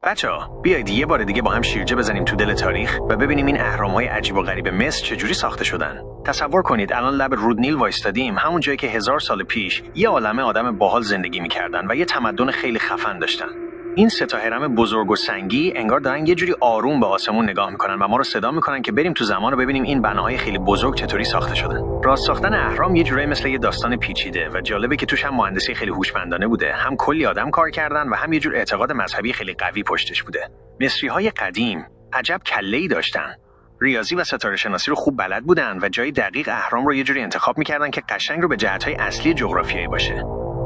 بچه‌ها بیایید یه بار دیگه با هم شیرجه بزنیم تو دل تاریخ و ببینیم این اهرام‌های عجیب و غریب مصر چجوری ساخته شدن. تصور کنید الان لب رودنیل وایستادیم، همون جایی که 1000 سال پیش یه عالمه آدم باحال زندگی می‌کردن و یه تمدن خیلی خفن داشتن. این سه تا هرم بزرگ و سنگی انگار دارن یه جوری آروم به آسمون نگاه میکنن و ما رو صدا میکنن که بریم تو زمان و ببینیم این بناهای خیلی بزرگ چطوری ساخته شدن. راست ساختن اهرام یه جوری مثل یه داستان پیچیده و جالبه که توش هم مهندسی خیلی هوشمندانه بوده، هم کلی آدم کار کردن و هم یه جور اعتقاد مذهبی خیلی قوی پشتش بوده. مصری‌های قدیم عجب کله‌ای داشتن. ریاضی و ستاره شناسی رو خوب بلد بودن و جای دقیق اهرام رو یه جوری انتخاب میکردن که قشنگ رو به جهت‌های اصلی جغرافیایی باشه.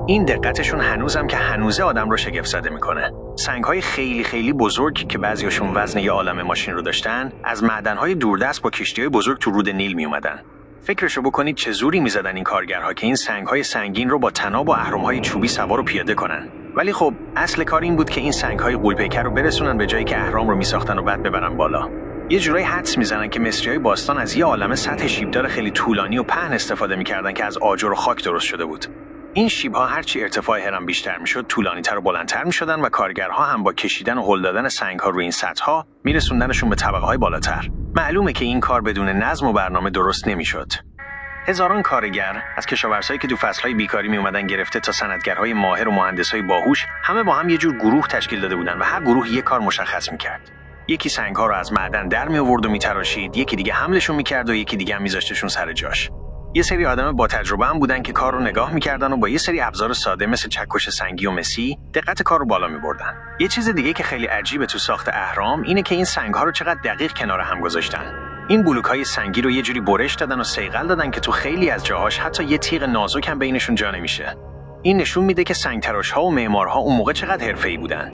این دقتشون هنوزم که هنوزه آدم رو شگفت زده میکنه. سنگ‌های خیلی خیلی بزرگ که بعضیاشون وزن یه عالمه ماشین رو داشتن، از معدن‌های دوردست با کشتی‌های بزرگ تو رود نیل میومدن. فکرشو بکنید چه زوری میزدن این کارگرها که این سنگ‌های سنگین رو با طناب و اهرم‌های چوبی سوار و پیاده کنن. ولی خب اصل کار این بود که این سنگ‌های غول‌پیکر رو برسونن به جایی که اهرام رو میساختن و بعد ببرن بالا. یه جورایی حدس میزنن که مصری‌های باستان از یه عالمه سطح شیبدار خیلی طولانی و پهن استفاده می‌کردن که از آجر و خاک درست شده بود. این شیب‌ها هرچی ارتفاع هرم بیشتر میشد، طولانی‌تر و بلندتر می‌شدن و کارگرها هم با کشیدن و هل دادن سنگ‌ها روی این سطح‌ها می‌رسوندنشون به طبقه‌های بالاتر. معلومه که این کار بدون نظم و برنامه درست نمی‌شد. هزاران کارگر از کشاورزایی که تو فصل‌های بیکاری می‌اومدن گرفته تا صنعتگرهای ماهر و مهندسای باهوش، همه با هم یه جور گروه تشکیل داده بودن و هر گروه یه کار مشخص می‌کرد. یکی سنگ‌ها رو از معدن در می‌آورد و می‌تراشید، یکی دیگه حملشون می‌کرد و یکی دیگه هم می‌ذاشتشون سر جاش. یه سری آدم با تجربه هم بودن که کار رو نگاه می‌کردن و با یه سری ابزار ساده مثل چکش سنگی و مسی دقت کار رو بالا می‌بردن. یه چیز دیگه که خیلی عجیبه تو ساخت اهرام اینه که این سنگ‌ها رو چقدر دقیق کنار هم گذاشتن. این بلوک‌های سنگی رو یه جوری برش دادن و صیقل دادن که تو خیلی از جاهاش حتی یه تیغ نازک هم بینشون جا نمیشه. این نشون میده که سنگ‌تراش‌ها و معمارها اون موقع چقدر حرفه‌ای بودن.